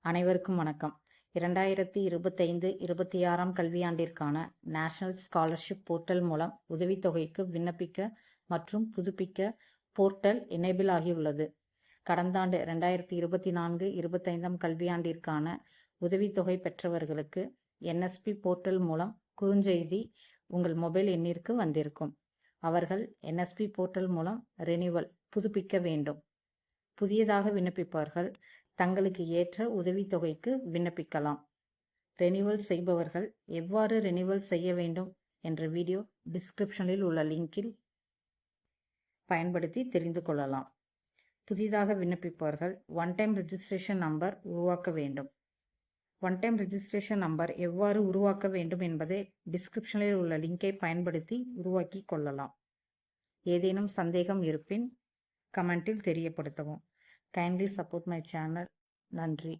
அனைவருக்கும் வணக்கம். 2025-26 கல்வியாண்டிற்கான நேஷனல் ஸ்காலர்ஷிப் போர்ட்டல் மூலம் உதவித்தொகைக்கு விண்ணப்பிக்க மற்றும் புதுப்பிக்க போர்ட்டல் எனேபிள் ஆகியுள்ளது. கடந்த ஆண்டு 2024-25 கல்வியாண்டிற்கான உதவித்தொகை பெற்றவர்களுக்கு NSP போர்ட்டல் மூலம் குறுஞ்செய்தி உங்கள் மொபைல் எண்ணிற்கு வந்திருக்கும். அவர்கள் NSP போர்ட்டல் மூலம் ரெனிவல் புதுப்பிக்க வேண்டும். புதியதாக விண்ணப்பிப்பவர்கள் தங்களுக்கு ஏற்ற உதவித்தொகைக்கு விண்ணப்பிக்கலாம். ரெனிவல் செய்பவர்கள் எவ்வாறு ரெனிவல் செய்ய வேண்டும் என்ற வீடியோ டிஸ்கிரிப்ஷனில் உள்ள லிங்கில் பயன்படுத்தி தெரிந்து கொள்ளலாம். புதிதாக விண்ணப்பிப்பவர்கள் ஒன் டைம் ரெஜிஸ்ட்ரேஷன் நம்பர் உருவாக்க வேண்டும். ஒன் டைம் ரெஜிஸ்ட்ரேஷன் நம்பர் எவ்வாறு உருவாக்க வேண்டும் என்பதை டிஸ்கிரிப்ஷனில் உள்ள லிங்கை பயன்படுத்தி உருவாக்கி கொள்ளலாம். ஏதேனும் சந்தேகம் இருப்பின் கமெண்டில் தெரியப்படுத்தவும். Kindly support my channel. நன்றி.